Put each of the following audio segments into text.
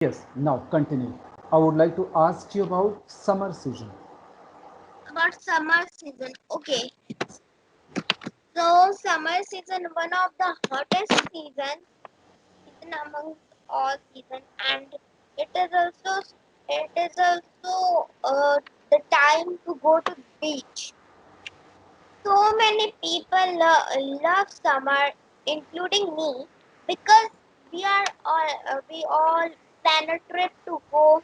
Yes, now continue. I would like to ask you about summer season. About summer season. Okay. So summer season, one of the hottest season amongst all season, and it is also the time to go to beach. So many people love summer, including me, because we all plan a trip to go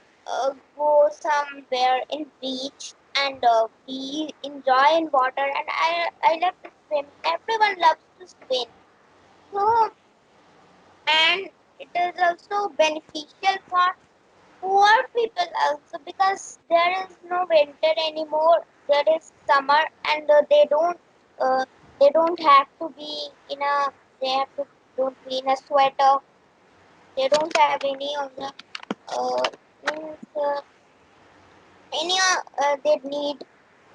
somewhere in beach, and we enjoy in water. And I love to swim. Everyone loves to swim. So, and it is also beneficial for poor people also, because there is no winter anymore. There is summer, and uh, they don't have to be in a they have to don't be in a sweater. They don't have any of the means any they need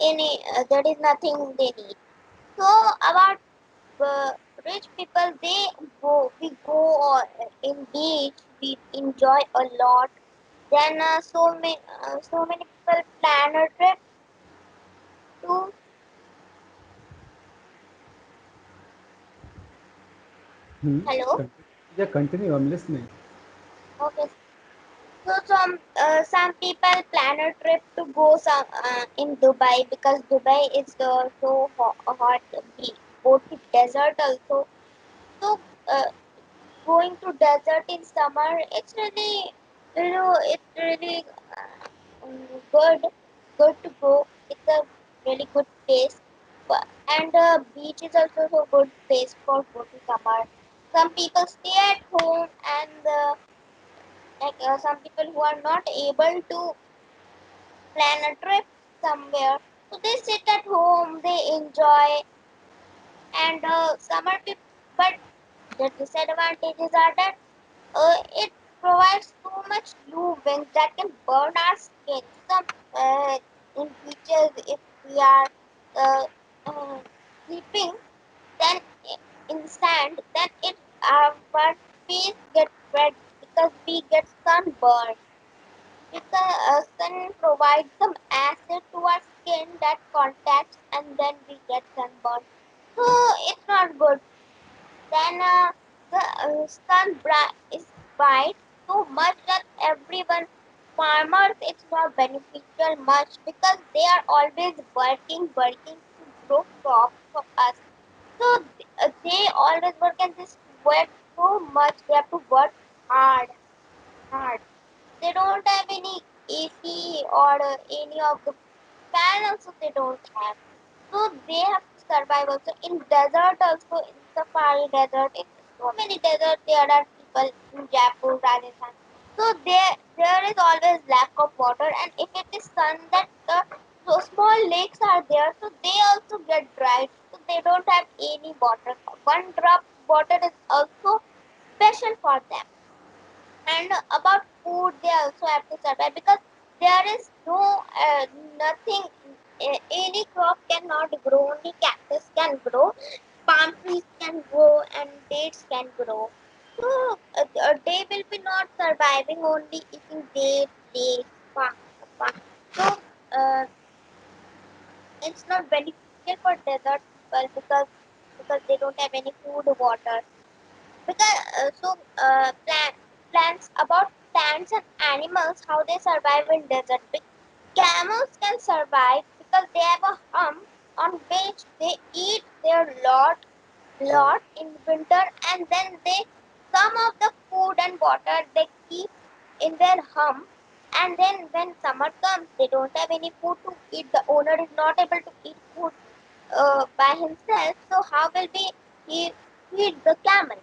any there is nothing they need. So about uh, rich people, we go in beach, we enjoy a lot. Then so many people plan a trip to. Hmm? Hello. Yeah, continue. I'm listening. Okay. So some people plan a trip to go in Dubai, because Dubai is hot. We go to desert also. So going to desert in summer, it's really good to go. It's a really good place. And beach is also a good place for go to summer. Some people stay at home, and some people who are not able to plan a trip somewhere, so they sit at home, they enjoy. And summer people, but the disadvantages are that it provides too much UV wings that can burn our skin. Some in beaches, if we are uh, uh, sleeping, then in sand, then our face gets red because we get sunburned. Because sun provides some acid to our skin that contacts, and then we get sunburned. So it's not good. Then the is bright so much that everyone, farmers, it's not beneficial much, because they are always working to grow crops for us. So they always work, and this work so much. They have to work hard, hard. They don't have any AC or any of the fan also they don't have. So they have to survive also in desert, also in safari desert. In so many deserts there are people in Jaipur, Rajasthan. So there is always lack of water, and if it is sun, that so small lakes are there, so they also get dried. So they don't have any water. One drop water is also special for them. And about food, they also have to survive, because there is nothing, any crop cannot grow, only cactus can grow, palm trees can grow, and dates can grow. So they will be not surviving only eating dates, palm. So uh, it's not beneficial for desert people, because they don't have any food or water. Because plants, about plants and animals, how they survive in desert. Camels can survive because they have a hump on which they eat their lot in winter, and then they some of the food and water they keep in their hump. And then when summer comes, they don't have any food to eat. The owner is not able to eat food by himself, so how will he feed the camel?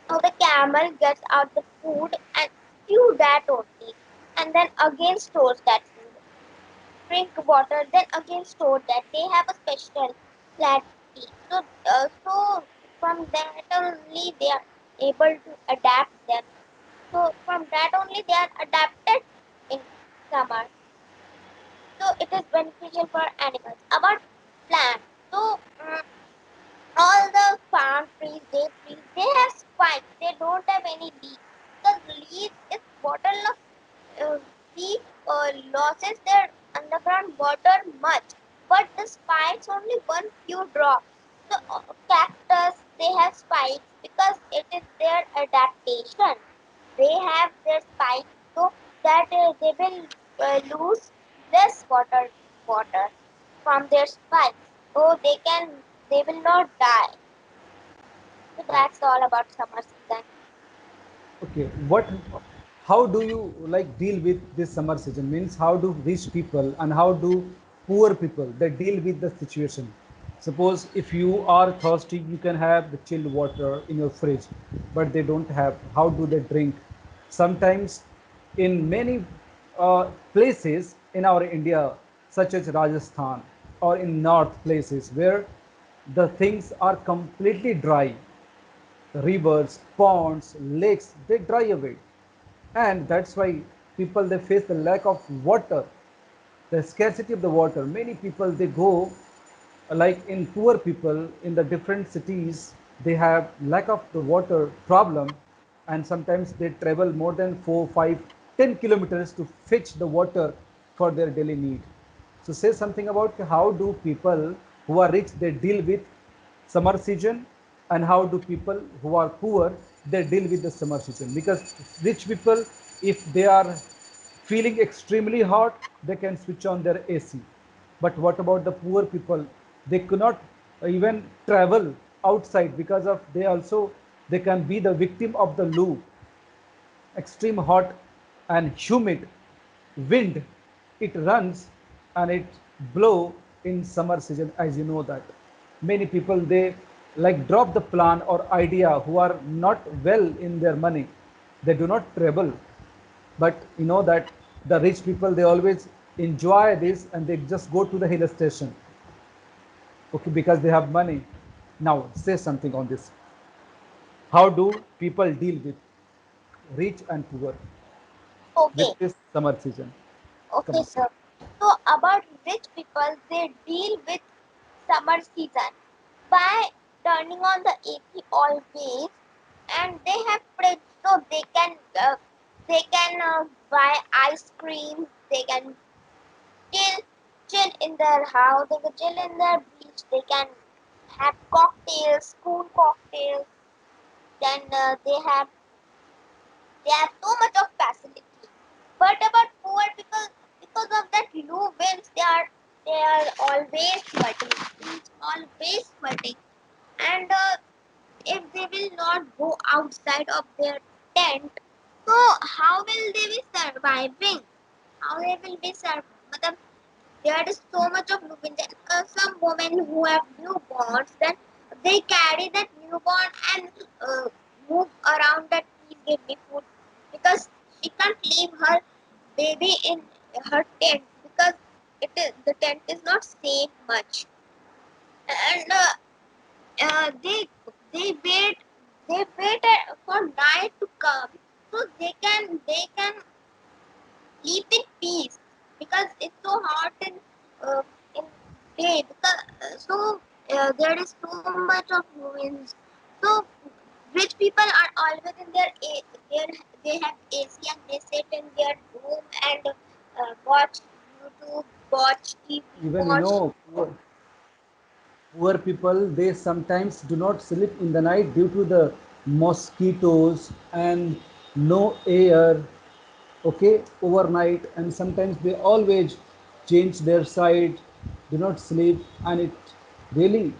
So the camel gets out the food and chew that only, and then again stores that food. Drink water, then again store that. They have a special flat teeth. So from that only they are able to adapt them. So from that only they are adapted in summer. So it is beneficial for animals. About plants, so all the palm trees, they have spikes. They don't have any leaves. Because leaves is bottle of sea loses their underground water much, but the spikes only one few drops. So cactus they have spikes because it is their adaptation. They have their spikes so that they will lose less water from their spikes, so they will not die. So that's all about summer season. Okay, how do you like deal with this summer season? Means how do rich people and how do poor people they deal with the situation? Suppose if you are thirsty, you can have the chilled water in your fridge, but they don't have. How do they drink? Sometimes, in many places in our India, such as Rajasthan or in north places, where the things are completely dry, rivers, ponds, lakes, they dry away. And that's why people they face the lack of water, the scarcity of the water. Many people they go like in poor people in the different cities, they have lack of the water problem, and sometimes they travel more than 4, 5, 10 kilometers to fetch the water for their daily need. So say something about how do people who are rich they deal with summer season, and how do people who are poor they deal with the summer season. Because rich people, if they are feeling extremely hot, they can switch on their AC. But what about the poor people? They cannot even travel outside because of they also they can be the victim of the loo, extreme hot and humid wind. It runs and it blow in summer season, as you know that many people they like drop the plan or idea who are not well in their money. They do not travel, but you know that the rich people they always enjoy this and they just go to the hill station, okay, because they have money. Now say something on this. How do people deal with rich and poor with Okay, this summer season? Come okay, on. sir. So about rich people, they deal with summer season by turning on the AC always, and they have fridge, so they can buy ice cream. They can chill chill in their house. They can chill in their beach. They can have cocktails, cool cocktails. Then they have so much of facility. But about poor people, because of that low winds, they are always sweating. It's always sweating, and if they will not go outside of their tent, so how will they be surviving? How they will be surviving? There is so much of moving. Some women who have newborns, then they carry that newborn and move around that. Please give me food, because she can't leave her baby in her tent because the tent is not safe much, and they wait for night to come so they can sleep in peace, because it's so hot in day, because there is so much of winds. So rich people are always in their they have AC and they sit in their room and watch YouTube, watch TV, Even you watch. know, poor people they sometimes do not sleep in the night due to the mosquitoes and no air, okay, overnight, and sometimes they always change their side, do not sleep, and it really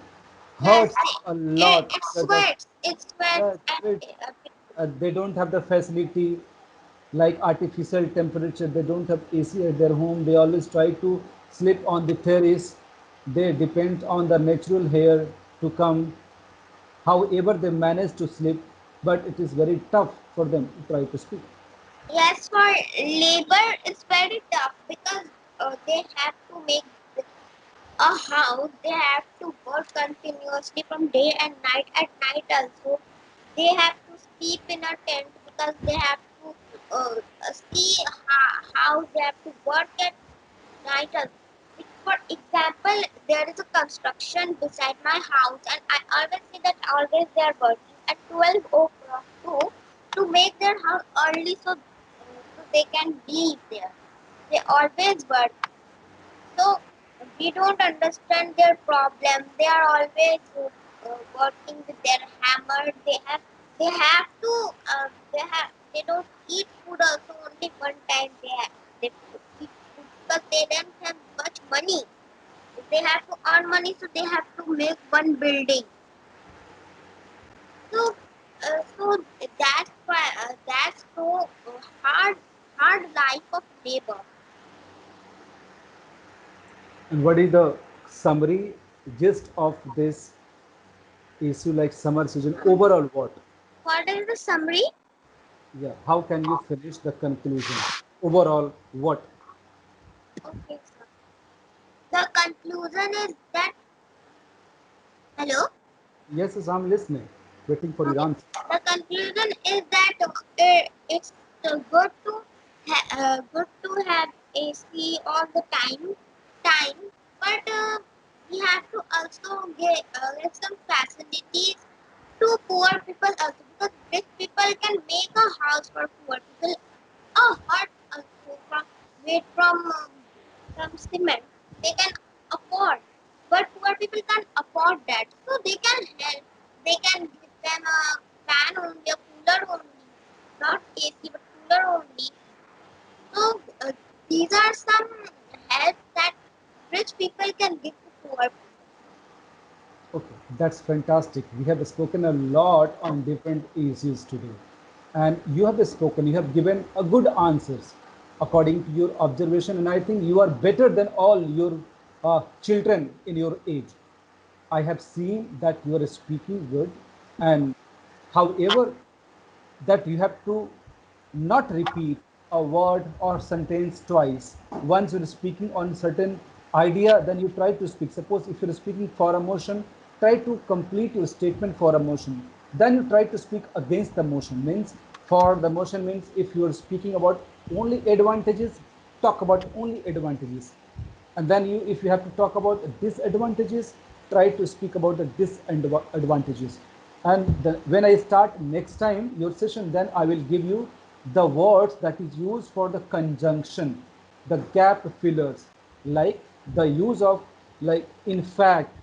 Yes, hurts a lot it because of sweats. It sweats yeah, and they don't have the facility like artificial temperature. They don't have AC at their home. They always try to sleep on the terrace. They depend on the natural air to come. However, they manage to sleep, but it is very tough for them to try to sleep. yes, for labor it's very tough because they have to make a house. They have to work continuously from day and night. At night also, they have to sleep in a tent because they have to see how they have to work at night also. For example, there is a construction beside my house, and I always see that always they are working at 12 o'clock to make their house early, so they can leave there. They always work. So we don't understand their problem. They are always working with their hammer. They have to they don't eat food also only one time. They eat food because they don't have much money. They have to earn money, so they have to make one building. So that's why that's so hard life of labor. And what is the summary gist of this issue like summer season? Overall, what? What is the summary? Yeah. How can you finish the conclusion? Overall, what? Okay, sir. The conclusion is that hello. Yes, yes, I'm listening, waiting for your Okay. answer. The conclusion is that it's good to have AC all the time, but we have to also get some facilities to poor people also because rich people can make a house for poor people, a hut also made from cement. They can afford, but poor people can't afford that. So they can help. They can give them a fan only, a cooler only, not AC but cooler only. So these are some help that rich people can give to poor people. Okay, that's fantastic. We have spoken a lot on different issues today. And you have spoken, you have given a good answers according to your observation. And I think you are better than all your children in your age. I have seen that you are speaking good. And however, that you have to not repeat a word or sentence twice. Once you're speaking on certain idea, then you try to speak. Suppose if you're speaking for a motion, try to complete your statement for a motion. Then you try to speak against the motion. Means for the motion means if you're speaking about only advantages, talk about only advantages. And then you if you have to talk about disadvantages, try to speak about the disadvantages. And when I start next time your session, then I will give you the words that is used for the conjunction, the gap fillers, like the use of, like, in fact.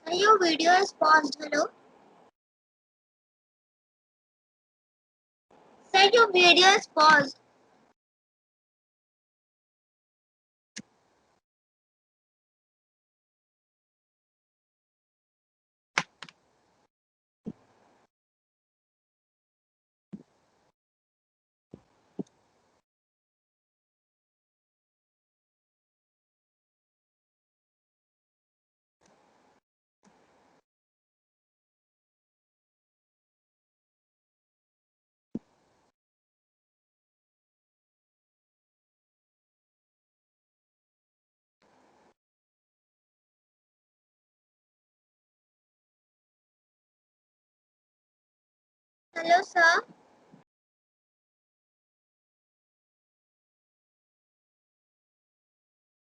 So your video is paused. Hello. Say your video is paused. Hello, sir.